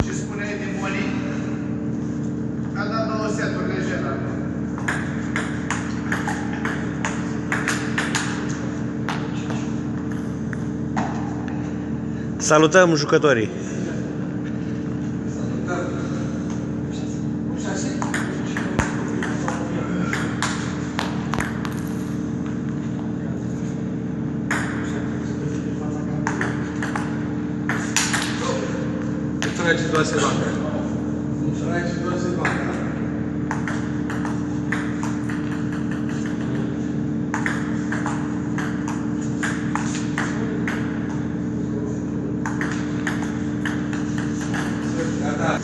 Ce spuneai de Moni? A dat 2 seturi lejer la noi. Salutăm jucătorii! Trage doar se banca. Trage doar se banca. Gata.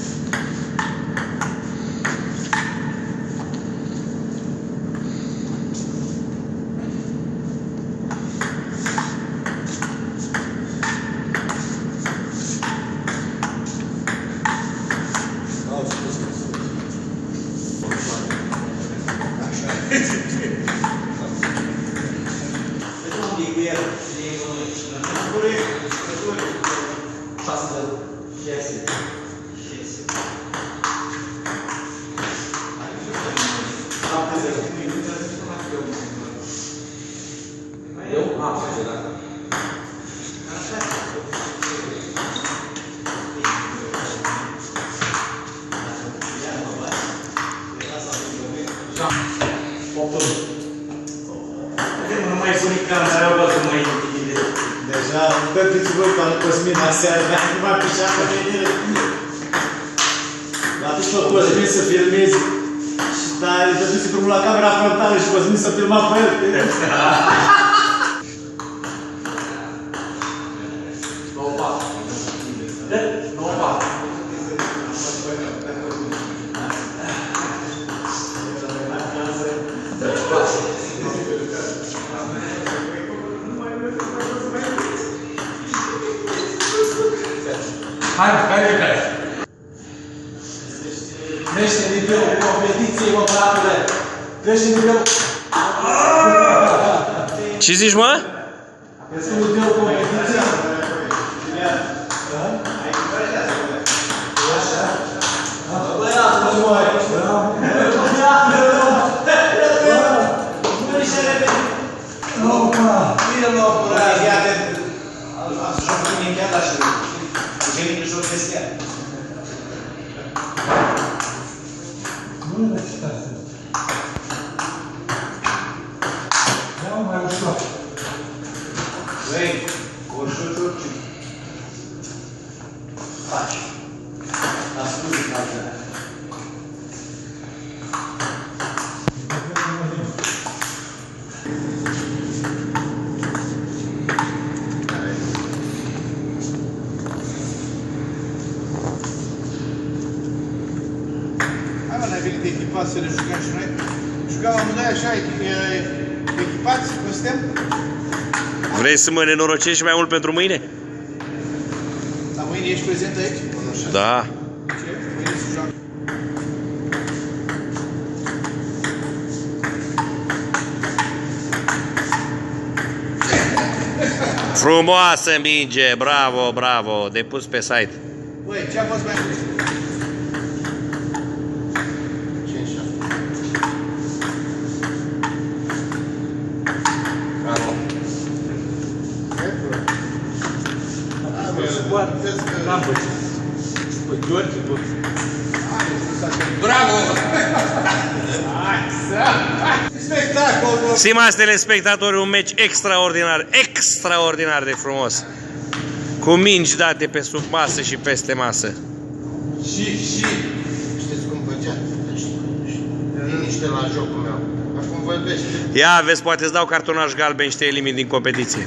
Nu mai sunt camera, bă, să mă intimidez. Deja, perdeți-vă pe al Cosmin aseară, dar nu mai pișea pe mine. Atunci pe Cosmin să filmezi și dar îi dăduse drumul la camera frontală și Cosmin să filma pe el. Hai, crește nivelul competiției, mă, bratule! Crește nivelul... Ce zici, mă? Crește nivelul competiției. Băi, Coșu Ciurciu. Faci. Ascultă calcularea. Hai mă, n-ai venit echipați să le jucăm și noi? Jucam amândoi așa, echipați, cum suntem? Vrei să mă nenorocești mai mult pentru mâine? Dar mâine ești prezent aici? Da. Ce? Mâine se joacă. Frumoasă minge, bravo, bravo, de pus pe site. Băi, ce-a fost mai mult? 5-7. N-am văzut. Păi, George, bă. Bravo! Spectacol! Stimați telespectatori, un meci extraordinar, extraordinar de frumos. Cu mingi date pe sub masă și peste masă. Și... Știți cum făcea? Liniște la jocul meu. Acum vorbește. Ia, vezi, poate îți dau cartonaj galben și te elimini din competiție.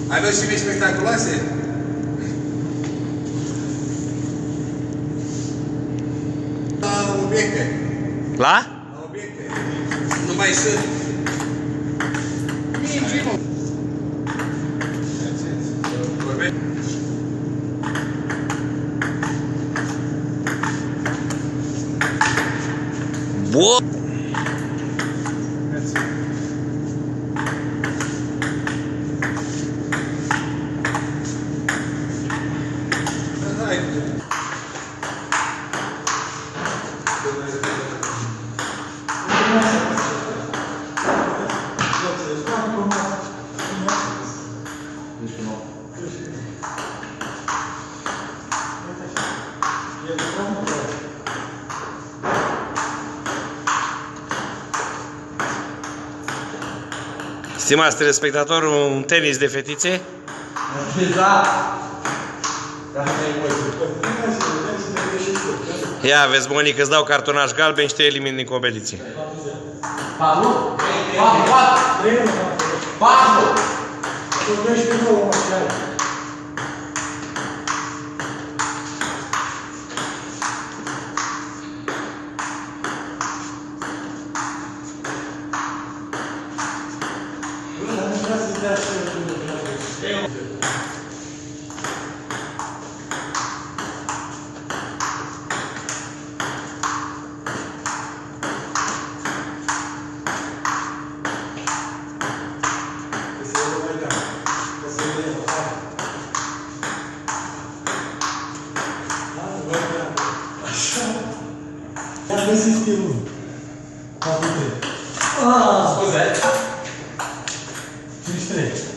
Ai văzut și mii spectaculoase? La obiecte. La? La obiecte. Nu mai sunt. Mingi, mă! Vorbești? Bă! Stimați telespectatori, un tenis de fetițe? Da. Ia, vezi, Monica, îți dau cartonaj galben și te elimin din competiție. Patru? Patru! Ia găsi stilul. Scuze. 53.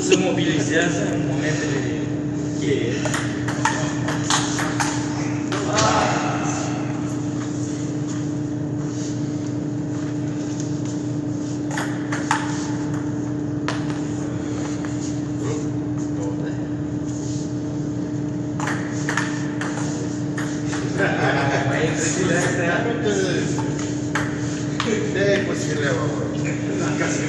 Se mobilizează în momentele cheie. Mai între zilele astea. De posibil Ca să